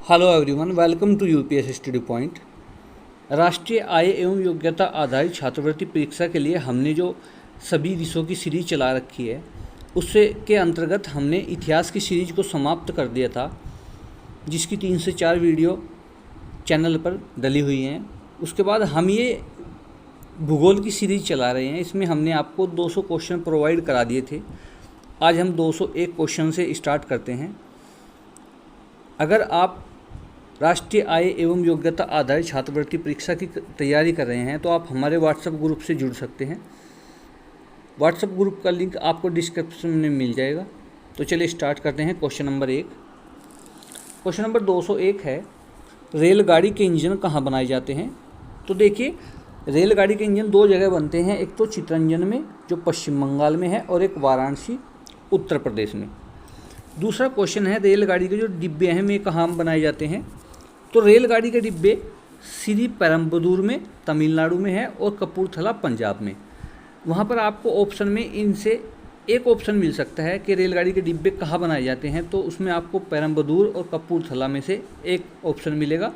Hello everyone, welcome to UPSC study point. राष्ट्रीय आय एवं योग्यता आधारित छात्रवृत्ति परीक्षा के लिए हमने जो सभी विषयों की सीरीज चला रखी है उससे के अंतर्गत हमने इतिहास की सीरीज को समाप्त कर दिया था, जिसकी 3 से 4 वीडियो चैनल पर डली हुई हैं। उसके बाद हम ये भूगोल की सीरीज चला रहे हैं। इसमें हमने आपको 200 क्वेश्चन प्रोवाइड करा दिए थे। आज हम 201 क्वेश्चन से स्टार्ट करते हैं। अगर आप राष्ट्रीय आय एवं योग्यता आधारित छात्रवृत्ति परीक्षा की तैयारी कर रहे हैं तो आप हमारे व्हाट्सएप ग्रुप से जुड़ सकते हैं। व्हाट्सएप ग्रुप का लिंक आपको डिस्क्रिप्शन में मिल जाएगा। तो चलिए स्टार्ट करते हैं। Question number 1। क्वेश्चन नंबर 201 है, रेलगाड़ी के इंजन कहाँ बनाए जाते हैं? तो देखिए, रेलगाड़ी के इंजन 2 जगह बनते हैं। एक तो चितरंजन में जो पश्चिम बंगाल में है और एक वाराणसी उत्तर प्रदेश में। दूसरा क्वेश्चन है, रेलगाड़ी के जो डिब्बे हैं वे कहाँ बनाए जाते हैं? तो रेलगाड़ी के डिब्बे श्री पेरम्बदूर में तमिलनाडु में है और कपूरथला पंजाब में। वहाँ पर आपको ऑप्शन में इनसे एक ऑप्शन मिल सकता है कि रेलगाड़ी के डिब्बे कहाँ बनाए जाते हैं, तो उसमें आपको पेरम्बदूर और कपूरथला में से एक ऑप्शन मिलेगा।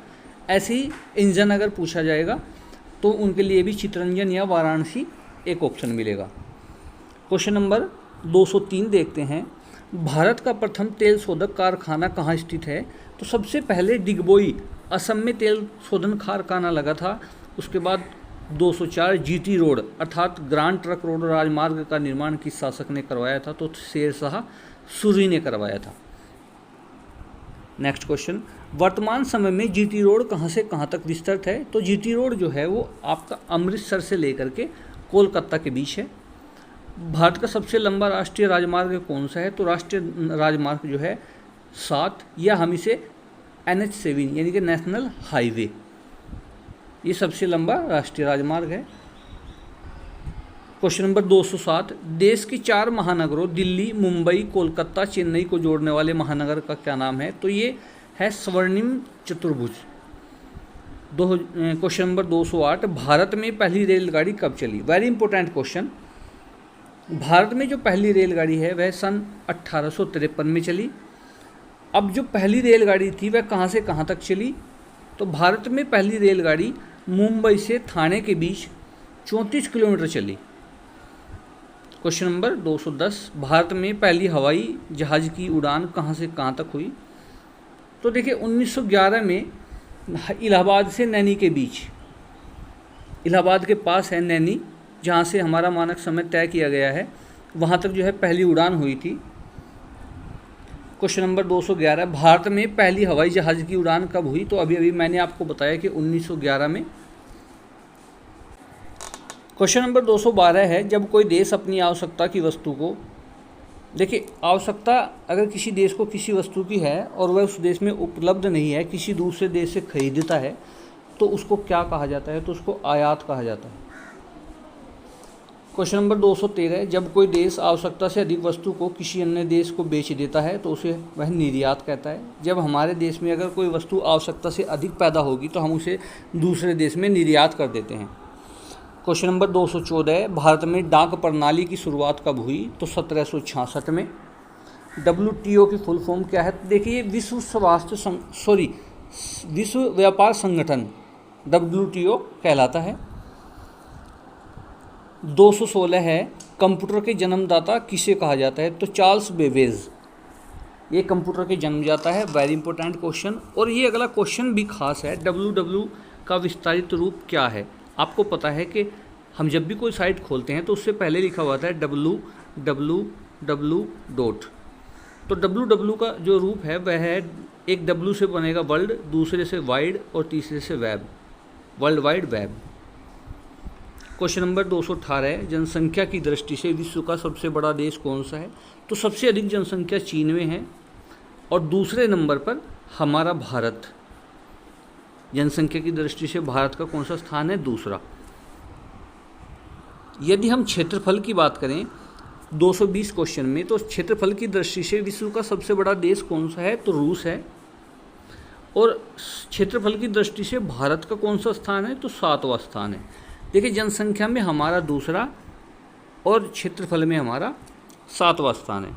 ऐसे ही इंजन अगर पूछा जाएगा तो उनके लिए भी चितरंजन या वाराणसी एक ऑप्शन मिलेगा। क्वेश्चन नंबर 203 देखते हैं, भारत का प्रथम तेल शोधक कारखाना कहाँ स्थित है? तो सबसे पहले डिगबोई असम में तेल शोधन कारखाना लगा था। उसके बाद 204 जीटी रोड अर्थात ग्रांड ट्रक रोड राजमार्ग का निर्माण किस शासक ने करवाया था? तो शेर शाह सूरी ने करवाया था। नेक्स्ट क्वेश्चन, वर्तमान समय में जीटी रोड कहाँ से कहाँ तक विस्तृत है? तो जीटी रोड जो है वो आपका अमृतसर से लेकर के कोलकाता के बीच है। भारत का सबसे लंबा राष्ट्रीय राजमार्ग कौन सा है? तो राष्ट्रीय राजमार्ग जो है 7 या हम इसे NH7 यानी कि नेशनल हाईवे, ये सबसे लंबा राष्ट्रीय राजमार्ग है। क्वेश्चन नंबर 207, देश के 4 महानगरों दिल्ली, मुंबई, कोलकाता, चेन्नई को जोड़ने वाले महानगर का क्या नाम है? तो ये है स्वर्णिम चतुर्भुज। क्वेश्चन नंबर 208, भारत में पहली रेलगाड़ी कब चली? Very important question. भारत में जो पहली रेलगाड़ी है वह सन 1853 में चली। अब जो पहली रेलगाड़ी थी वह कहाँ से कहाँ तक चली? तो भारत में पहली रेलगाड़ी मुंबई से ठाणे के बीच 34 किलोमीटर चली। क्वेश्चन नंबर 210, भारत में पहली हवाई जहाज़ की उड़ान कहाँ से कहाँ तक हुई? तो देखिए 1911 में इलाहाबाद से नैनी के बीच, इलाहाबाद के पास है नैनी, जहाँ से हमारा मानक समय तय किया गया है, वहाँ तक जो है पहली उड़ान हुई थी। क्वेश्चन नंबर 211, भारत में पहली हवाई जहाज़ की उड़ान कब हुई? तो अभी मैंने आपको बताया कि 1911 में। क्वेश्चन नंबर 212 है, जब कोई देश अपनी आवश्यकता की वस्तु को, देखिए आवश्यकता अगर किसी देश को किसी वस्तु की है और वह उस देश में उपलब्ध नहीं है, किसी दूसरे देश से खरीदता है, तो उसको क्या कहा जाता है? तो उसको आयात कहा जाता है। क्वेश्चन नंबर 213, जब कोई देश आवश्यकता से अधिक वस्तु को किसी अन्य देश को बेच देता है तो उसे वह निर्यात कहता है। जब हमारे देश में अगर कोई वस्तु आवश्यकता से अधिक पैदा होगी तो हम उसे दूसरे देश में निर्यात कर देते हैं। क्वेश्चन नंबर 214, भारत में डाक प्रणाली की शुरुआत कब हुई? तो 1766 में। WTO की फुल फॉर्म क्या है? तो देखिए विश्व व्यापार संगठन WTO कहलाता है। 216 है, कंप्यूटर के जन्मदाता किसे कहा जाता है? तो चार्ल्स बेबेज, ये कंप्यूटर के जन्मदाता है। Very important question. और ये अगला क्वेश्चन भी खास है, WWW का विस्तारित रूप क्या है? आपको पता है कि हम जब भी कोई साइट खोलते हैं तो उससे पहले लिखा हुआ है www. तो WWW का जो रूप है वह है, एक W से बनेगा वर्ल्ड, दूसरे से वाइड और तीसरे से web, world wide web. Question number 218, जनसंख्या की दृष्टि से विश्व का सबसे बड़ा देश कौन सा है? तो सबसे अधिक जनसंख्या चीन में है और दूसरे नंबर पर हमारा भारत। जनसंख्या की दृष्टि से भारत का कौन सा स्थान है? दूसरा। यदि हम क्षेत्रफल की बात करें 220 क्वेश्चन में, तो क्षेत्रफल की दृष्टि से विश्व का सबसे बड़ा देश कौन सा है? तो रूस है। और क्षेत्रफल की दृष्टि से भारत का कौन सा स्थान है? तो 7वां स्थान है। देखिए, जनसंख्या में हमारा दूसरा और क्षेत्रफल में हमारा 7वां स्थान है।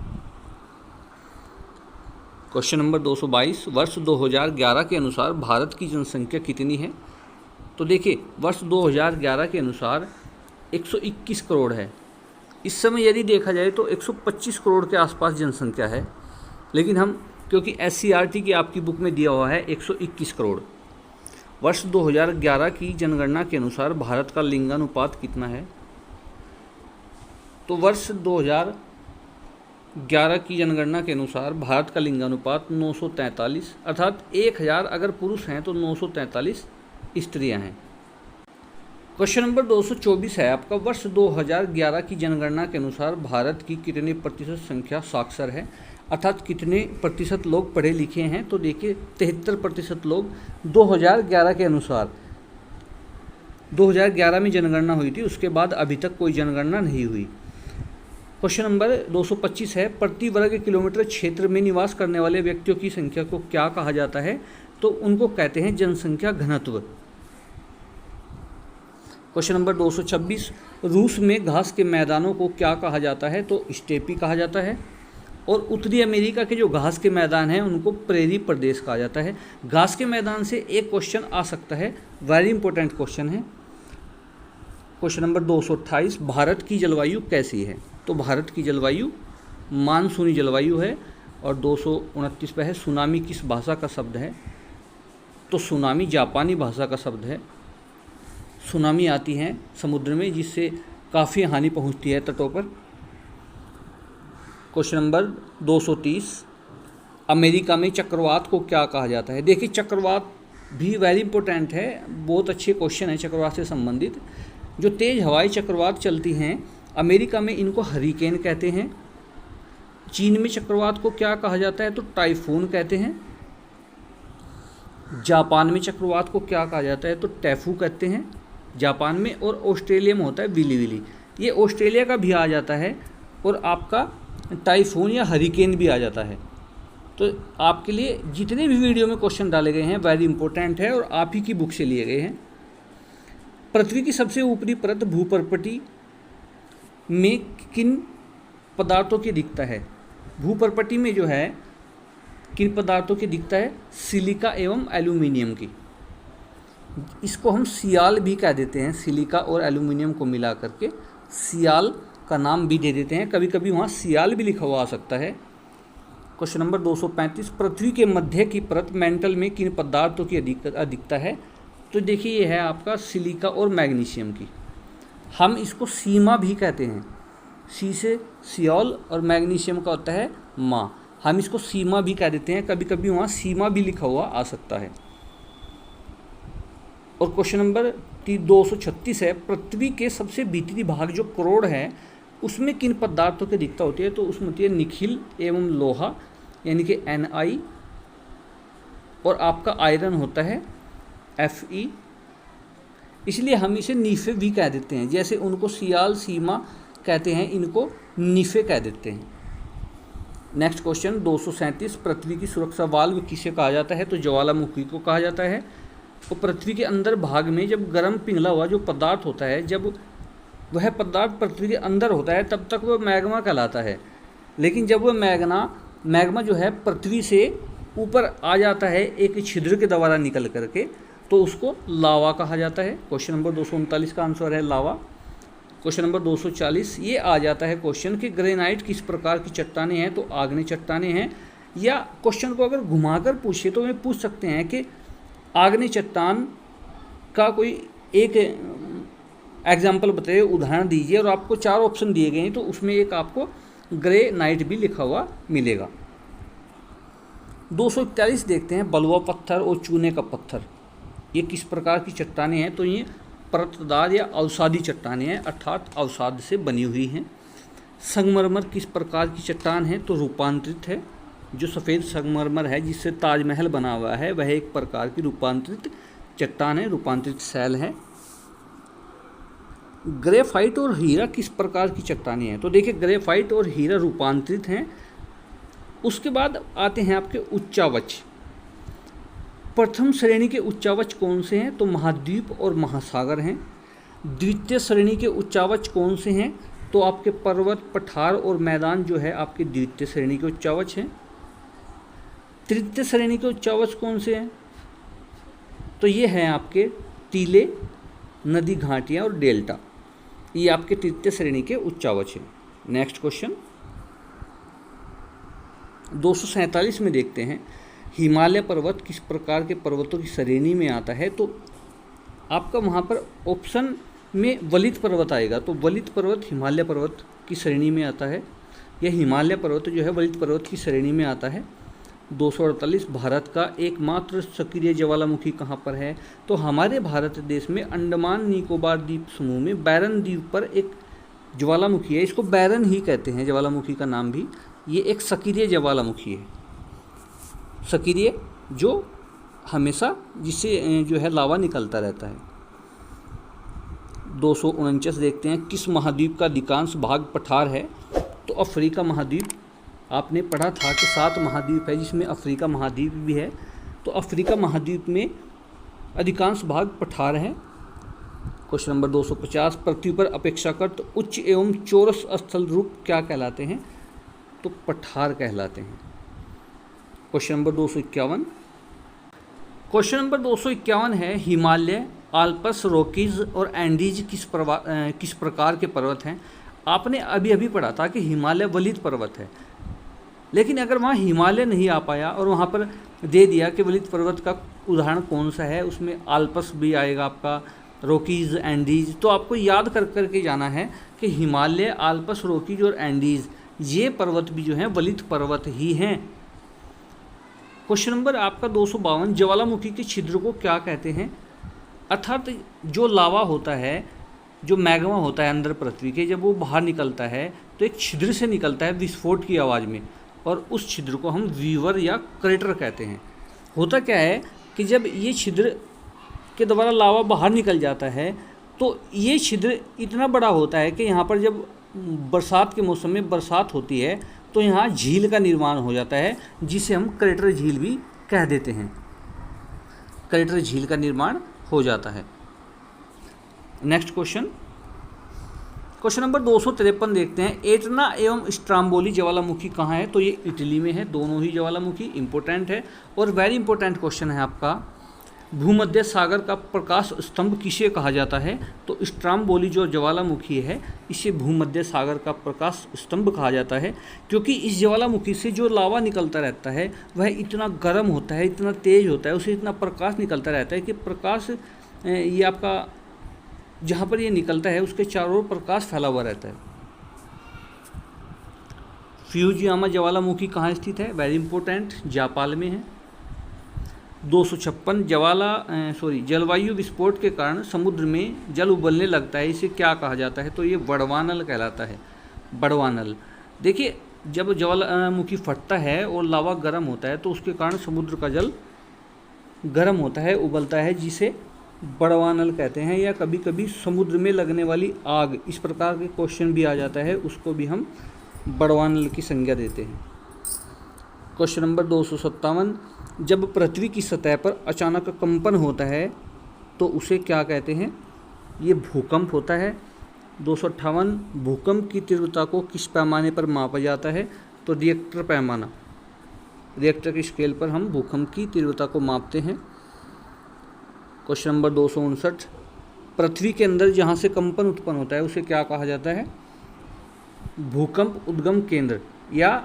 क्वेश्चन नंबर 222, वर्ष 2011 के अनुसार भारत की जनसंख्या कितनी है? तो देखिए, वर्ष 2011 के अनुसार 121 करोड़ है। इस समय यदि देखा जाए तो 125 करोड़ के आसपास जनसंख्या है, लेकिन हम क्योंकि SCERT की आपकी बुक में दिया हुआ है 121 करोड़। वर्ष 2011 की जनगणना के अनुसार भारत का लिंगानुपात कितना है? तो वर्ष 2011 की जनगणना के अनुसार भारत का लिंगानुपात 943, अर्थात 1000 अगर पुरुष हैं तो 943 स्त्रियां हैं। क्वेश्चन नंबर 224 है आपका, वर्ष 2011 की जनगणना के अनुसार भारत की कितने प्रतिशत संख्या साक्षर है, अर्थात कितने प्रतिशत लोग पढ़े लिखे हैं? तो देखिए 73% लोग 2011 के अनुसार, 2011 में जनगणना हुई थी, उसके बाद अभी तक कोई जनगणना नहीं हुई। क्वेश्चन नंबर 225 है, प्रति वर्ग किलोमीटर क्षेत्र में निवास करने वाले व्यक्तियों की संख्या को क्या कहा जाता है? तो उनको कहते हैं जनसंख्या घनत्व। क्वेश्चन नंबर 226, रूस में घास के मैदानों को क्या कहा जाता है? तो स्टेपी कहा जाता है। और उत्तरी अमेरिका के जो घास के मैदान हैं उनको प्रेरी प्रदेश कहा जाता है। घास के मैदान से एक क्वेश्चन आ सकता है, वेरी इंपॉर्टेंट क्वेश्चन है। क्वेश्चन नंबर 228, भारत की जलवायु कैसी है? तो भारत की जलवायु मानसूनी जलवायु है। और 229 पे है, सुनामी किस भाषा का शब्द है? तो सुनामी जापानी भाषा का शब्द है। सुनामी आती हैं समुद्र में, जिससे काफ़ी हानि पहुंचती है तटों पर। क्वेश्चन नंबर 230, अमेरिका में चक्रवात को क्या कहा जाता है? देखिए चक्रवात भी वेरी इंपॉर्टेंट है, बहुत अच्छे क्वेश्चन है चक्रवात से संबंधित। जो तेज़ हवाई चक्रवात चलती हैं अमेरिका में, इनको हरिकेन कहते हैं। चीन में चक्रवात को क्या कहा जाता है? तो टाइफून कहते हैं। जापान में चक्रवात को क्या कहा जाता है? तो टैफू कहते हैं जापान में। और ऑस्ट्रेलिया में होता है विली विली, ये ऑस्ट्रेलिया का भी आ जाता है। और आपका टाइफून या हरिकेन भी आ जाता है। तो आपके लिए जितने भी वीडियो में क्वेश्चन डाले गए हैं वेरी इंपॉर्टेंट है और आप ही की बुक से लिए गए हैं। पृथ्वी की सबसे ऊपरी परत भूपर्पटी में किन पदार्थों की दिखता है? भूपर्पटी में जो है किन पदार्थों की दिखता है? सिलिका एवं एल्यूमिनियम की। इसको हम सियाल भी कह देते हैं, सिलिका और एल्यूमिनियम को मिला करके सियाल का नाम भी दे देते हैं। कभी कभी वहाँ सियाल भी लिखा हुआ आ सकता है। क्वेश्चन नंबर 235, पृथ्वी के मध्य की परत मेंटल में किन पदार्थों की अधिकता है? तो देखिए ये है आपका सिलिका और मैग्नीशियम की। हम इसको सीमा भी कहते हैं, सी से सियाल और मैग्नीशियम का होता है माँ, हम इसको सीमा भी कह देते हैं। कभी कभी वहाँ सीमा भी लिखा हुआ आ सकता है। और क्वेश्चन नंबर 236 है, पृथ्वी के सबसे भीतरी भाग जो करोड़ है उसमें किन पदार्थों की अधिकता होती है? तो उसमें होती है निखिल एवं लोहा, यानी कि Ni, और आपका आयरन होता है Fe। इसलिए हम इसे नीफे भी कह देते हैं, जैसे उनको सियाल सीमा कहते हैं, इनको नीफे कह देते हैं। नेक्स्ट क्वेश्चन 237, पृथ्वी की सुरक्षा वाल्व किसे कहा जाता है? तो ज्वालामुखी को कहा जाता है। तो पृथ्वी के अंदर भाग में जब गर्म पिघला हुआ जो पदार्थ होता है, जब वह पदार्थ पृथ्वी के अंदर होता है तब तक वह मैग्मा कहलाता है। लेकिन जब वह मैग्मा जो है पृथ्वी से ऊपर आ जाता है एक छिद्र के द्वारा निकल करके, तो उसको लावा कहा जाता है। क्वेश्चन नंबर 239 का आंसर है लावा। क्वेश्चन नंबर 240, ये आ जाता है क्वेश्चन कि ग्रेनाइट किस प्रकार की चट्टानें हैं? तो आग्नेय चट्टानें हैं। या क्वेश्चन को अगर घुमाकर पूछे तो वे पूछ सकते हैं कि आग्नेय चट्टान का कोई एक एग्जाम्पल बताइए, उदाहरण दीजिए, और आपको 4 ऑप्शन दिए गए हैं, तो उसमें एक आपको ग्रेनाइट भी लिखा हुआ मिलेगा। 241 देखते हैं, बलुआ पत्थर और चूने का पत्थर ये किस प्रकार की चट्टानें हैं? तो ये परतदार या अवसादी चट्टानें हैं, अर्थात अवसाद से बनी हुई हैं। संगमरमर किस प्रकार की चट्टान है? तो रूपांतरित है। जो सफ़ेद संगमरमर है जिससे ताजमहल बना हुआ है वह एक प्रकार की रूपांतरित चट्टान है, रूपांतरित शैल है। ग्रेफाइट और हीरा किस प्रकार की चट्टानें हैं? तो देखिए ग्रेफाइट और हीरा रूपांतरित हैं। उसके बाद आते हैं आपके उच्चावच। प्रथम श्रेणी के उच्चावच कौन से हैं? तो महाद्वीप और महासागर हैं। द्वितीय श्रेणी के उच्चावच कौन से हैं? तो आपके पर्वत, पठार और मैदान जो है आपके द्वितीय श्रेणी के उच्चावच हैं। तृतीय श्रेणी के उच्चावच कौन से हैं? तो ये हैं आपके टीले, नदी घाटियाँ और डेल्टा, ये आपके तृतीय श्रेणी के उच्चावच हैं। नेक्स्ट क्वेश्चन 247 में देखते हैं, हिमालय पर्वत किस प्रकार के पर्वतों की श्रेणी में आता है? तो आपका वहाँ पर ऑप्शन में वलित पर्वत आएगा, तो वलित पर्वत हिमालय पर्वत की श्रेणी में आता है। यह हिमालय पर्वत जो है वलित पर्वत की श्रेणी में आता है। 248 भारत का एकमात्र सक्रिय ज्वालामुखी कहाँ पर है? तो हमारे भारत देश में अंडमान निकोबार द्वीप समूह में बैरन द्वीप पर एक ज्वालामुखी है, इसको बैरन ही कहते हैं ज्वालामुखी का नाम भी। ये एक सक्रिय ज्वालामुखी है, सक्रिय जो हमेशा जिससे जो है लावा निकलता रहता है। 249 देखते हैं, किस महाद्वीप का अधिकांश भाग पठार है? तो अफ्रीका महाद्वीप। आपने पढ़ा था कि 7 महाद्वीप है जिसमें अफ्रीका महाद्वीप भी है, तो अफ्रीका महाद्वीप में अधिकांश भाग पठार है। क्वेश्चन नंबर 250, पृथ्वी पर अपेक्षाकृत उच्च एवं चौरस स्थल रूप क्या कहलाते हैं? तो पठार कहलाते हैं। क्वेश्चन नंबर 251, क्वेश्चन नंबर 251 है, हिमालय, आल्प्स, रॉकीज और एंडीज किस प्रकार के पर्वत हैं? आपने अभी अभी पढ़ा था कि हिमालय वलित पर्वत है, लेकिन अगर वहाँ हिमालय नहीं आ पाया और वहाँ पर दे दिया कि वलित पर्वत का उदाहरण कौन सा है, उसमें आल्प्स भी आएगा आपका, रॉकीज, एंडीज, तो आपको याद कर करके जाना है कि हिमालय, आल्प्स, रॉकीज और एंडीज ये पर्वत भी जो हैं वलित पर्वत ही हैं। क्वेश्चन नंबर आपका 252, ज्वालामुखी के छिद्र को क्या कहते हैं? अर्थात जो लावा होता है, जो मैग्मा होता है अंदर पृथ्वी के, जब वो बाहर निकलता है तो एक छिद्र से निकलता है विस्फोट की आवाज़ में, और उस छिद्र को हम वीवर या क्रेटर कहते हैं। होता क्या है कि जब ये छिद्र के द्वारा लावा बाहर निकल जाता है तो ये छिद्र इतना बड़ा होता है कि यहाँ पर जब बरसात के मौसम में बरसात होती है तो यहाँ झील का निर्माण हो जाता है, जिसे हम क्रेटर झील भी कह देते हैं। क्रेटर झील का निर्माण हो जाता है। नेक्स्ट क्वेश्चन, क्वेश्चन नंबर 253 देखते हैं, एटना एवं स्ट्राम्बोली ज्वालामुखी कहाँ है? तो ये इटली में है, दोनों ही ज्वालामुखी इंपॉर्टेंट है। और वेरी इंपॉर्टेंट क्वेश्चन है आपका, भूमध्य सागर का प्रकाश स्तंभ किसे कहा जाता है? तो स्ट्राम्बोली जो ज्वालामुखी है इसे भूमध्य सागर का प्रकाश स्तंभ कहा जाता है, क्योंकि इस ज्वालामुखी से जो लावा निकलता रहता है वह इतना गर्म होता है, इतना तेज होता है, उसे इतना प्रकाश निकलता रहता है कि प्रकाश ये आपका जहाँ पर ये निकलता है उसके चारों ओर प्रकाश फैला हुआ रहता है। फ्यूजियामा ज्वालामुखी कहाँ स्थित है? वेरी इंपॉर्टेंट, जापाल में है। 256, जलवायु विस्फोट के कारण समुद्र में जल उबलने लगता है, इसे क्या कहा जाता है? तो ये बड़वानल कहलाता है, बड़वानल। देखिए, जब ज्वालामुखी फटता है और लावा गर्म होता है तो उसके कारण समुद्र का जल गर्म होता है, उबलता है, जिसे बड़वानल कहते हैं। या कभी कभी समुद्र में लगने वाली आग, इस प्रकार के क्वेश्चन भी आ जाता है, उसको भी हम बड़वानल की संज्ञा देते हैं। क्वेश्चन नंबर 257, जब पृथ्वी की सतह पर अचानक कंपन होता है तो उसे क्या कहते हैं? ये भूकंप होता है। 258, भूकंप की तीव्रता को किस पैमाने पर मापा जाता है? तो रिएक्टर पैमाना, रिएक्टर की स्केल पर हम भूकंप की तीव्रता को मापते हैं। क्वेश्चन नंबर 259, पृथ्वी के अंदर जहाँ से कंपन उत्पन्न होता है उसे क्या कहा जाता है? भूकंप उद्गम केंद्र या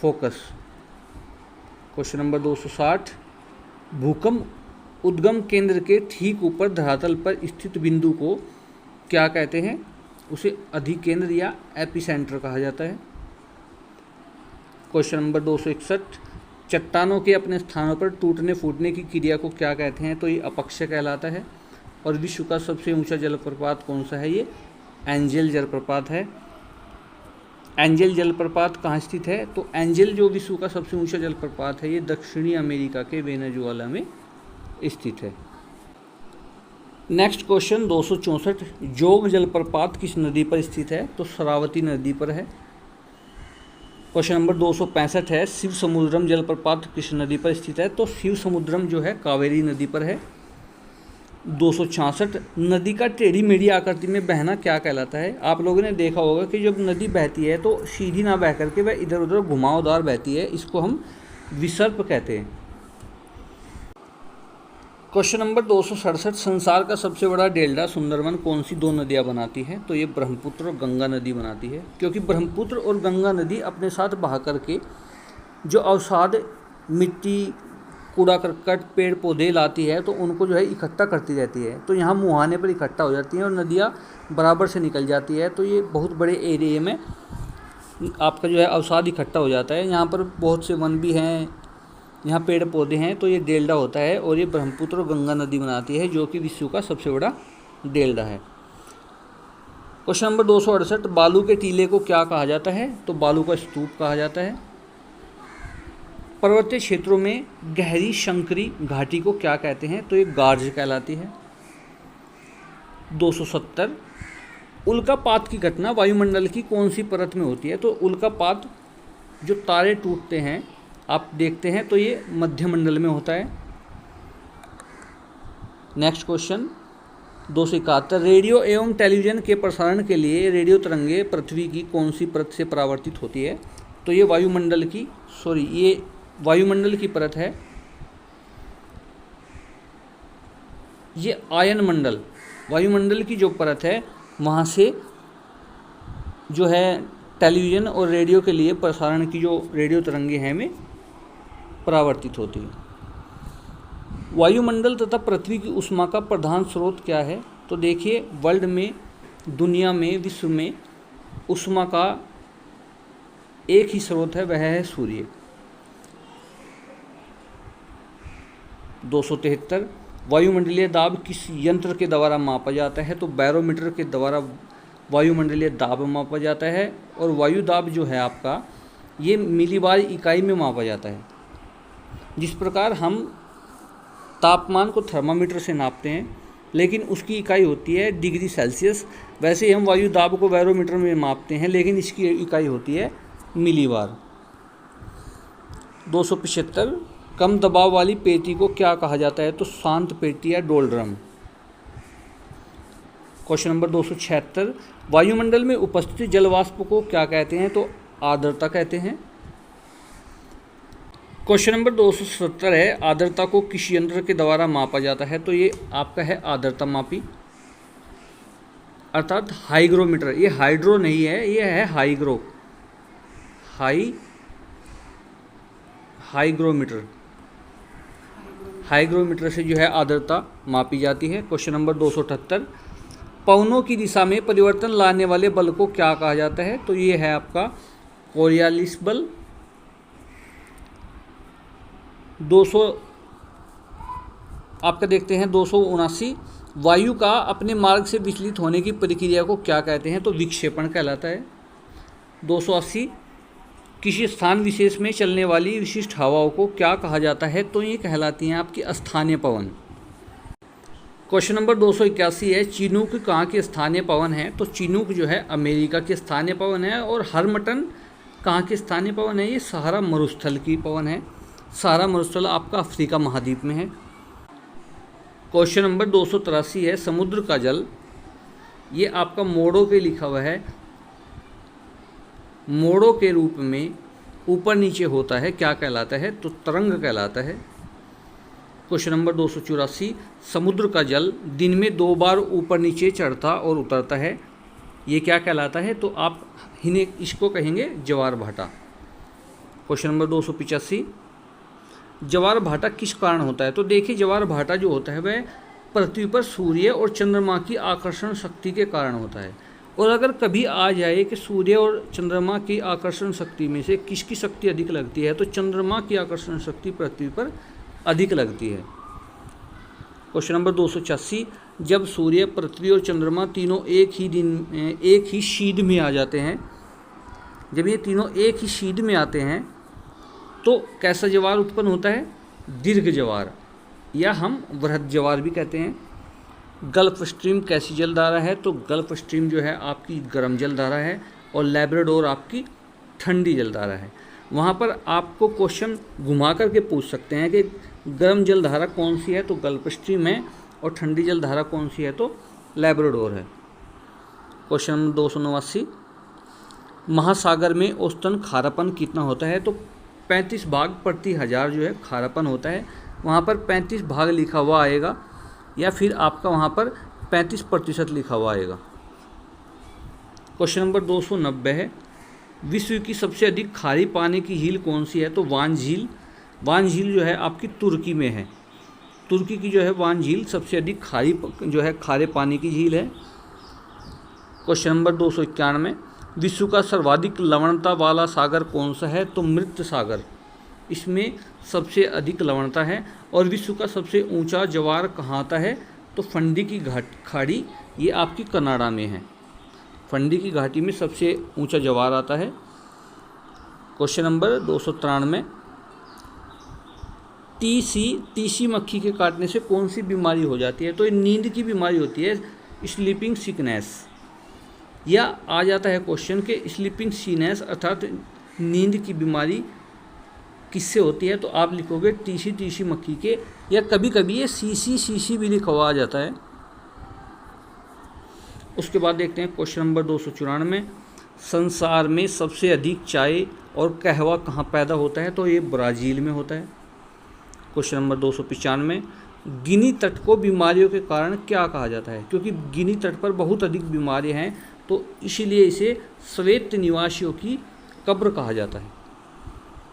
फोकस। क्वेश्चन नंबर 260, भूकंप उद्गम केंद्र के ठीक ऊपर धरातल पर स्थित बिंदु को क्या कहते हैं? उसे अधिकेंद्र या एपिसेंटर कहा जाता है। क्वेश्चन नंबर 261, चट्टानों के अपने स्थानों पर टूटने फूटने की क्रिया को क्या कहते हैं? तो ये अपक्षय कहलाता है। और विश्व का सबसे ऊंचा जलप्रपात कौन सा है? ये एंजल जलप्रपात है। एंजल जलप्रपात कहाँ स्थित है? तो एंजल जो विश्व का सबसे ऊंचा जलप्रपात है ये दक्षिणी अमेरिका के वेनेजुएला में स्थित है। नेक्स्ट क्वेश्चन 264, जोग जलप्रपात किस नदी पर स्थित है? तो शरावती नदी पर है। क्वेश्चन नंबर 265 है, शिव समुद्रम जलप्रपात किस नदी पर स्थित है? तो शिव समुद्रम जो है कावेरी नदी पर है। 266, नदी का टेढ़ी मेढ़ी आकृति में बहना क्या कहलाता है? आप लोगों ने देखा होगा कि जब नदी बहती है तो सीधी ना बह करके वह इधर उधर घुमावदार बहती है, इसको हम विसर्प कहते हैं। क्वेश्चन नंबर 267, संसार का सबसे बड़ा डेल्टा सुंदरवन कौन सी दो नदियाँ बनाती है? तो ये ब्रह्मपुत्र और गंगा नदी बनाती है, क्योंकि ब्रह्मपुत्र और गंगा नदी अपने साथ बहा करके जो अवसाद, मिट्टी, कूड़ा करकट, पेड़ पौधे लाती है तो उनको जो है इकट्ठा करती रहती है, तो यहाँ मुहाने पर इकट्ठा हो जाती हैं और नदियाँ बराबर से निकल जाती है। तो ये बहुत बड़े एरिया में आपका जो है अवसाद इकट्ठा हो जाता है। यहाँ पर बहुत से वन भी हैं, यहाँ पेड़ पौधे हैं, तो ये डेल्टा होता है और ये ब्रह्मपुत्र और गंगा नदी बनाती है, जो कि विश्व का सबसे बड़ा डेल्टा है। क्वेश्चन नंबर 268, बालू के टीले को क्या कहा जाता है? तो बालू का स्तूप कहा जाता है। पर्वतीय क्षेत्रों में गहरी शंकरी घाटी को क्या कहते हैं? तो ये गार्ज कहलाती है। 270, उल्कापात की घटना वायुमंडल की कौन सी परत में होती है? तो उल्कापात जो तारे टूटते हैं आप देखते हैं तो ये मध्यमंडल में होता है। नेक्स्ट क्वेश्चन 271, रेडियो एवं टेलीविज़न के प्रसारण के लिए रेडियो तरंगे पृथ्वी की कौन सी परत से परावर्तित होती है? तो ये वायुमंडल की परत है। ये आयन मंडल, वायुमंडल की जो परत है वहाँ से जो है टेलीविज़न और रेडियो के लिए प्रसारण की जो रेडियो तरंगे हैं में परावर्तित होती है। वायुमंडल तथा पृथ्वी की ऊष्मा का प्रधान स्रोत क्या है? तो देखिए, वर्ल्ड में, दुनिया में, विश्व में ऊष्मा का एक ही स्रोत है, वह है सूर्य। 273, वायुमंडलीय दाब किस यंत्र के द्वारा मापा जाता है? तो बैरोमीटर के द्वारा वायुमंडलीय दाब मापा जाता है। और वायु दाब जो है आपका, ये मिलीबार इकाई में मापा जाता है। जिस प्रकार हम तापमान को थर्मामीटर से नापते हैं लेकिन उसकी इकाई होती है डिग्री सेल्सियस, वैसे ही हम वायु दाब को बैरोमीटर में मापते हैं लेकिन इसकी इकाई होती है मिलीबार। 275, कम दबाव वाली पेटी को क्या कहा जाता है? तो शांत पेटी या डोलड्रम। क्वेश्चन नंबर 276, वायुमंडल में उपस्थित जलवाष्प को क्या कहते हैं? तो आर्द्रता कहते हैं। क्वेश्चन नंबर 270 है, आर्द्रता को किस यंत्र के द्वारा मापा जाता है? तो ये आपका है आर्द्रता मापी, अर्थात हाइग्रोमीटर। ये हाइड्रो नहीं है, ये है हाइग्रोमीटर। हाइग्रोमीटर से जो है आर्द्रता मापी जाती है। क्वेश्चन नंबर 278, पवनों की दिशा में परिवर्तन लाने वाले बल को क्या कहा जाता है? तो ये है आपका कोरियालिस बल। 200 आपका देखते हैं 279, वायु का अपने मार्ग से विचलित होने की प्रक्रिया को क्या कहते हैं? तो विक्षेपण कहलाता है। 280, किसी स्थान विशेष में चलने वाली विशिष्ट हवाओं को क्या कहा जाता है? तो ये कहलाती हैं आपकी स्थानीय पवन। क्वेश्चन नंबर 281 है, चिनूक कहाँ के स्थानीय पवन है? तो चिनूक जो है अमेरिका के स्थानीय पवन है। और हरमटन कहाँ के स्थानीय पवन है? ये सहारा मरुस्थल की पवन है। सहारा मरुस्थल आपका अफ्रीका महाद्वीप में है। क्वेश्चन नंबर 283 है, समुद्र का जल, ये आपका मोड़ों पे लिखा हुआ है, मोड़ों के रूप में ऊपर नीचे होता है, क्या कहलाता है? तो तरंग कहलाता है। क्वेश्चन नंबर 284, समुद्र का जल दिन में 2 बार ऊपर नीचे चढ़ता और उतरता है, ये क्या कहलाता है? तो आप इसको कहेंगे ज्वार भाटा। क्वेश्चन नंबर 285, ज्वार भाटा किस कारण होता है? तो देखिए, ज्वार भाटा जो होता है वह पृथ्वी पर सूर्य और चंद्रमा की आकर्षण शक्ति के कारण होता है। और अगर कभी आ जाए कि सूर्य और चंद्रमा की आकर्षण शक्ति में से किसकी शक्ति अधिक लगती है, तो चंद्रमा की आकर्षण शक्ति पृथ्वी पर अधिक लगती है। क्वेश्चन नंबर 286, जब सूर्य, पृथ्वी और चंद्रमा तीनों एक ही शीद में आ जाते हैं, जब ये तीनों एक ही शीद में आते हैं तो कैसा ज्वार उत्पन्न होता है? दीर्घ ज्वार, या हम वृहद ज्वार भी कहते हैं। गल्फ स्ट्रीम कैसी जलधारा है? तो गल्फ स्ट्रीम जो है आपकी गर्म जलधारा है और लैब्राडोर आपकी ठंडी जलधारा है। वहाँ पर आपको क्वेश्चन घुमा करके पूछ सकते हैं कि गर्म जलधारा कौन सी है? तो गल्फ स्ट्रीम है। और ठंडी जलधारा कौन सी है? तो लैब्राडोर है। क्वेश्चन नंबर 289, महासागर में औसतन खारापन कितना होता है? तो 35 भाग प्रति हज़ार जो है खारापन होता है, वहाँ पर 35 भाग लिखा हुआ आएगा या फिर आपका वहाँ पर 35% लिखा हुआ आएगा। क्वेश्चन नंबर 290 है, विश्व की सबसे अधिक खारी पानी की झील कौन सी है? तो वान झील। वान झील जो है आपकी तुर्की में है। तुर्की की जो है वान झील सबसे अधिक खारे पानी की झील है। क्वेश्चन नंबर 291, विश्व का सर्वाधिक लवणता वाला सागर कौन सा है? तो मृत सागर, इसमें सबसे अधिक लवणता है। और विश्व का सबसे ऊंचा ज्वार कहाँ आता है? तो फंडी की खाड़ी, ये आपकी कनाडा में है। फंडी की घाटी में सबसे ऊंचा ज्वार आता है। क्वेश्चन नंबर 293, टीसी मक्खी के काटने से कौन सी बीमारी हो जाती है? तो ये नींद की बीमारी होती है, स्लीपिंग सिकनेस। या आ जाता है क्वेश्चन के स्लीपिंग सीनेस अर्थात नींद की बीमारी किससे होती है? तो आप लिखोगे टीसी मक्खी के, या कभी कभी ये सीसी भी लिखा हुआ आ जाता है। उसके बाद देखते हैं क्वेश्चन नंबर 294, संसार में सबसे अधिक चाय और कहवा कहाँ पैदा होता है? तो ये ब्राज़ील में होता है। क्वेश्चन नंबर 295, गिनी तट को बीमारियों के कारण क्या कहा जाता है? क्योंकि गिनी तट पर बहुत अधिक बीमारियां हैं, तो इसीलिए इसे श्वेत निवासियों की कब्र कहा जाता है।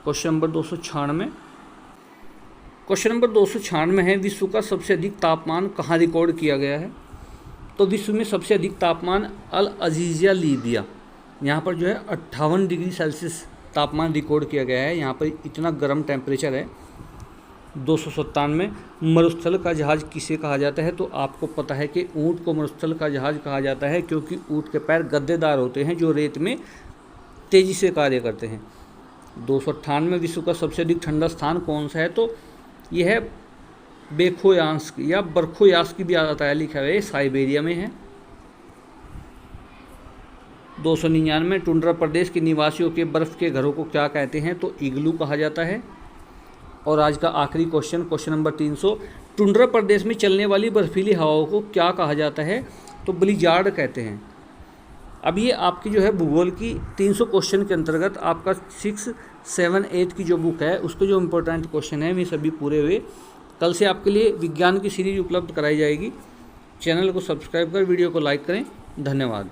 क्वेश्चन नंबर 296, क्वेश्चन नंबर 296 है, विश्व का सबसे अधिक तापमान कहाँ रिकॉर्ड किया गया है? तो विश्व में सबसे अधिक तापमान अल अजीज़िया लीबिया, यहाँ पर जो है 58 डिग्री सेल्सियस तापमान रिकॉर्ड किया गया है। यहाँ पर इतना गर्म टेम्परेचर है। 297, मरुस्थल का जहाज़ किसे कहा जाता है? तो आपको पता है कि ऊँट को मरुस्थल का जहाज़ कहा जाता है, क्योंकि ऊँट के पैर गद्देदार होते हैं जो रेत में तेज़ी से कार्य करते हैं। 298, विश्व का सबसे अधिक ठंडा स्थान कौन सा है? तो यह है बेखोयांस्क या बरखोयांस्क भी आता है, लिखा है, साइबेरिया में है। 299, टुंड्रा प्रदेश के निवासियों के बर्फ़ के घरों को क्या कहते हैं? तो इग्लू कहा जाता है। और आज का आखिरी क्वेश्चन नंबर 300, टुंड्रा प्रदेश में चलने वाली बर्फीली हवाओं को क्या कहा जाता है? तो ब्लिजार्ड कहते हैं। अब ये आपकी जो है भूगोल की 300 क्वेश्चन के अंतर्गत आपका 6, 7, 8 की जो बुक है उसके जो इम्पोर्टेंट क्वेश्चन है वे सभी पूरे हुए। कल से आपके लिए विज्ञान की सीरीज उपलब्ध कराई जाएगी। चैनल को सब्सक्राइब कर वीडियो को लाइक करें। धन्यवाद।